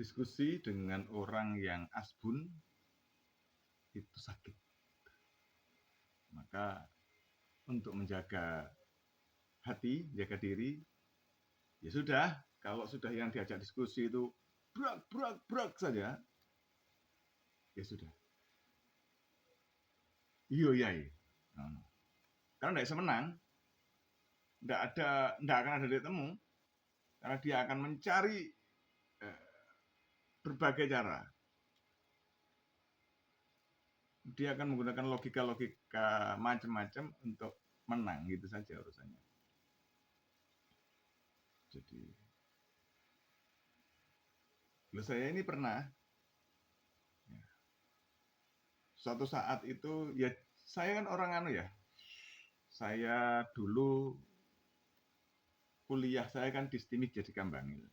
diskusi dengan orang yang asbun itu sakit. Maka untuk menjaga hati, jaga diri, ya sudah. Kalau sudah yang diajak diskusi itu brak saja, ya sudah. Iya. Karena tidak bisa menang, tidak akan ada titik temu, karena dia akan mencari berbagai cara. Dia akan menggunakan logika macam-macam untuk menang, gitu saja urusannya. Jadi, saya ini pernah suatu saat itu, ya saya kan orang saya dulu kuliah saya kan di STIMIK jadi Kambangil.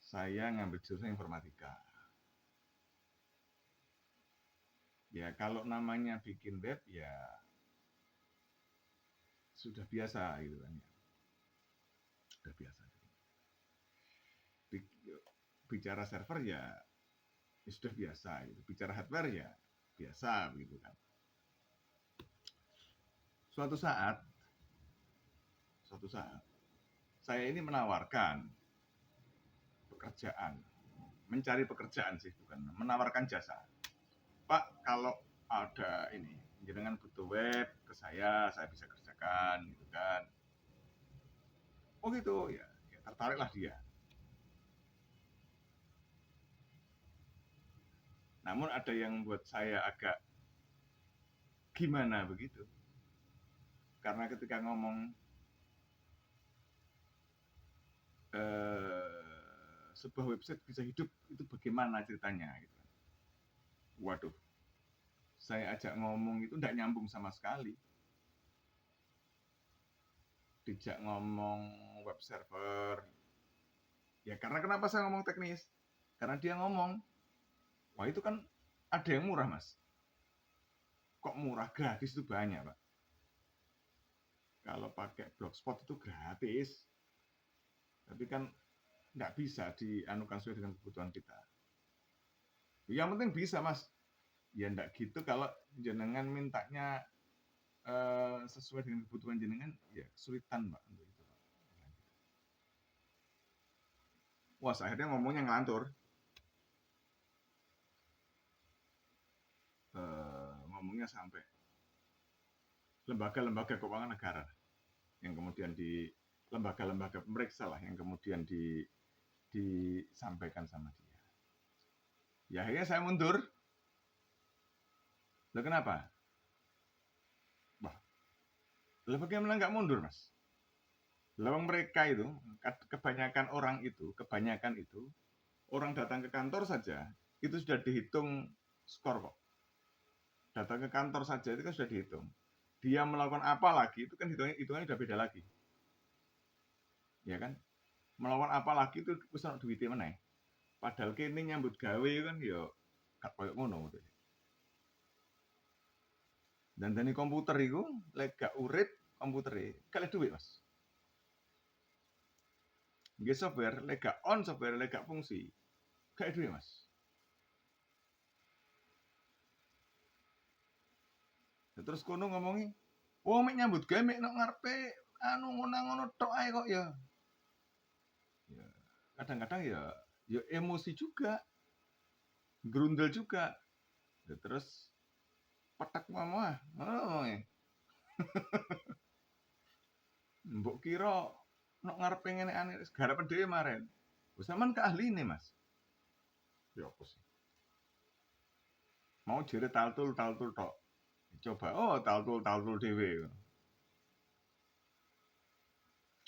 Saya ngambil jurusan informatika. Ya kalau namanya bikin web ya sudah biasa gitu kan ya. Sudah biasa. Bicara server ya sudah biasa gitu. Bicara hardware ya biasa begitu kan. Suatu saat saya ini menawarkan pekerjaan, mencari pekerjaan sih, bukan menawarkan jasa. Pak, kalau ada ini, jenengan butuh web ke saya bisa kerjakan gitu kan. Oh gitu, ya tertariklah dia. Namun ada yang buat saya agak gimana begitu. Karena ketika ngomong sebuah website bisa hidup, itu bagaimana ceritanya gitu. Waduh, saya ajak ngomong itu tidak nyambung sama sekali. Dijak ngomong web server. Ya karena kenapa saya ngomong teknis? Karena dia ngomong, wah itu kan ada yang murah mas. Kok murah? Gratis itu banyak pak. Kalau pakai Blogspot itu gratis. Tapi kan nggak bisa dianukan sesuai dengan kebutuhan kita. Yang penting bisa mas. Ya nggak gitu kalau jenengan mintanya sesuai dengan kebutuhan jenengan, ya kesulitan mbak untuk itu. Wah akhirnya ngomongnya ngelantur. Ngomongnya sampai lembaga-lembaga keuangan negara yang kemudian di lembaga-lembaga pemeriksa lah yang kemudian disampaikan sama dia. Ya akhirnya saya mundur. Loh kenapa? Wah, bagaimana nggak mundur mas? Lawang mereka itu kebanyakan itu orang datang ke kantor saja itu sudah dihitung skor kok. Datang ke kantor saja itu kan sudah dihitung. Dia melakukan apa lagi itu kan hitungannya sudah beda lagi. Ya kan? Melakukan apa lagi itu wis ana duwite meneh. Padahal kene nyambut gawe kan ya gak koyo ngono. Dan dari komputer itu lek gak urip komputere gak duit mas. Nggih software lek gak on software lek gak fungsi gak duit mas. Terus kono ngomongi, wong mek nyambut gawe mek nang ngarepe anu ngono tok ae kok ya. Ya, kadang-kadang ya emosi juga. Grundel juga. Ya, terus petak mama. Oh. Mbok kira nek ngarepe ngene ane garepen dhewe maren. Wis sampean keahline, Mas. Ya apa sih? Mau jere taltul tok. Coba taltul dhewe.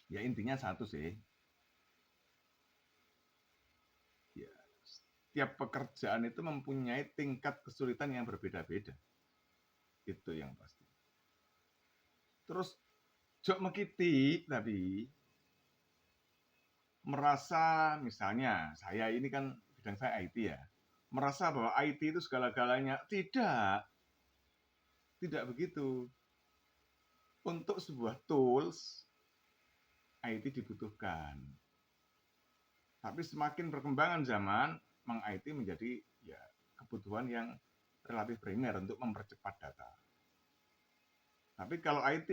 Ya intinya satu sih. Ya, setiap pekerjaan itu mempunyai tingkat kesulitan yang berbeda-beda. Itu yang pasti. Terus jok mekiti tapi merasa misalnya saya ini kan bidang saya IT ya. Merasa bahwa IT itu segala-galanya. Tidak begitu. Untuk sebuah tools IT dibutuhkan. Tapi semakin perkembangan zaman, meng-IT menjadi ya kebutuhan yang relatif primer untuk mempercepat data. Tapi kalau IT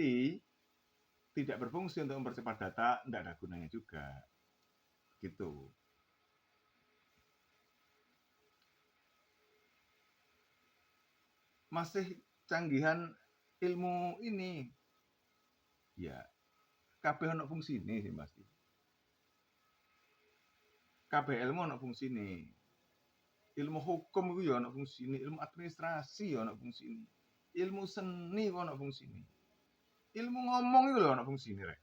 tidak berfungsi untuk mempercepat data, tidak ada gunanya juga. Gitu. Masih canggihan ilmu ini, ya kabeh ono fungsine sih pasti. Kabeh ilmu ono fungsine. Ilmu hukum itu ya ono fungsine, ilmu administrasi ya ono fungsine. Ilmu seni ku ono fungsine. Ilmu ngomong itu lho ono fungsine rek.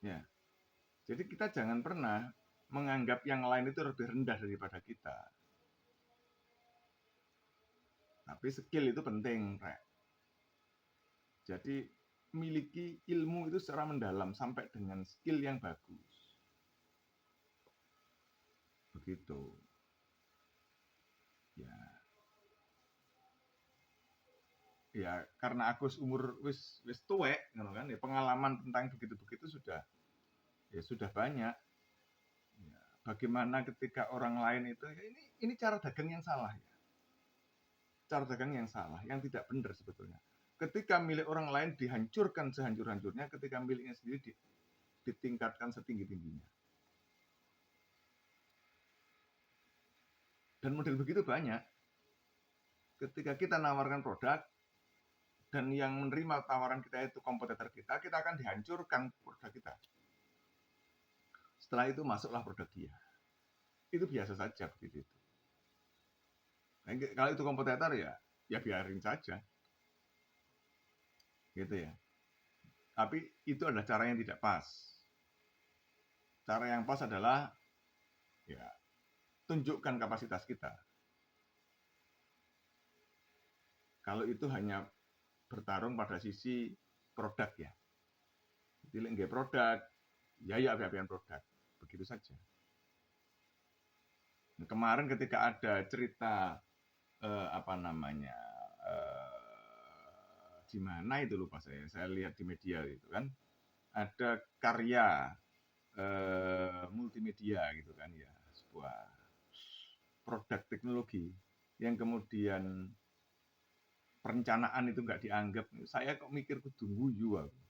Ya. Jadi kita jangan pernah menganggap yang lain itu lebih rendah daripada kita. Tapi skill itu penting, rek. Jadi miliki ilmu itu secara mendalam sampai dengan skill yang bagus. Begitu. Ya. Ya karena aku umur wis tuwek ngono kan, ya pengalaman tentang begitu-begitu sudah banyak. Ya, bagaimana ketika orang lain itu ya ini cara dagang yang salah ya. Cara dagang yang salah, yang tidak benar sebetulnya. Ketika milik orang lain dihancurkan sehancur-hancurnya, ketika miliknya sendiri ditingkatkan setinggi-tingginya. Dan model begitu banyak. Ketika kita nawarkan produk, dan yang menerima tawaran kita itu kompetitor kita akan dihancurkan produk kita. Setelah itu masuklah produk dia. Itu biasa saja begitu. Nah, kalau itu kompetitor ya biarin saja. Gitu ya. Tapi itu adalah cara yang tidak pas. Cara yang pas adalah ya tunjukkan kapasitas kita. Kalau itu hanya bertarung pada sisi produk ya. Jadi nggak produk, ya api-apian produk. Begitu saja. Nah, kemarin ketika ada cerita di mana itu lupa saya lihat di media itu kan ada karya multimedia gitu kan ya, sebuah produk teknologi yang kemudian perencanaan itu nggak dianggap. Saya kok mikir kudu guyu aku.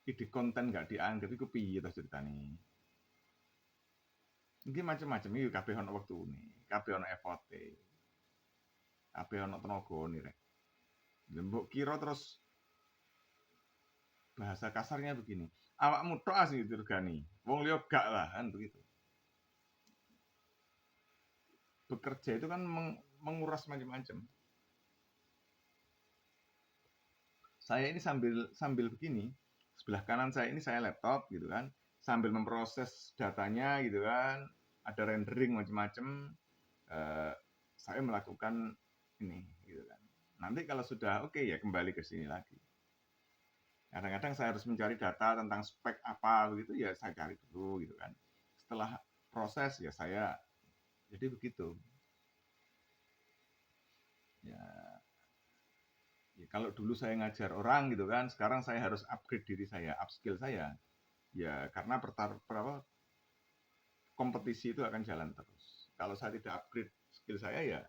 Ide konten nggak dianggap itu piye ta ceritane. Iki macam-macam iki kabeh ana wektune, kabeh ana efforte. Kabeh ana tenagane rek. Mbok kira terus bahasa kasarnya begini. Awakmu tok asih diregani. Wong liya gak lah kan begitu. Bekerja itu kan menguras macam-macam. Saya ini sambil begini, sebelah kanan saya ini saya laptop gitu kan, sambil memproses datanya gitu kan, ada rendering macam-macam. Saya melakukan ini gitu kan. Nanti kalau sudah oke ya kembali ke sini lagi. Kadang-kadang saya harus mencari data tentang spek apa begitu ya saya cari dulu gitu kan. Setelah proses ya saya jadi begitu. Ya, ya kalau dulu saya ngajar orang gitu kan, sekarang saya harus upgrade diri saya, upskill saya. Ya karena kompetisi itu akan jalan terus. Kalau saya tidak upgrade skill saya ya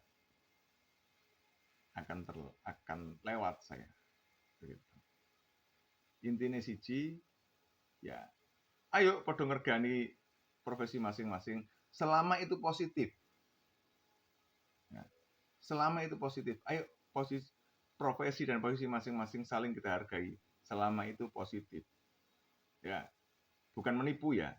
akan lewat saya. Begitu. Intinya siji ya ayo padha ngergani profesi masing-masing selama itu positif. Ya, selama itu positif. Ayo profesi dan posisi masing-masing saling kita hargai selama itu positif. Ya, bukan menipu ya.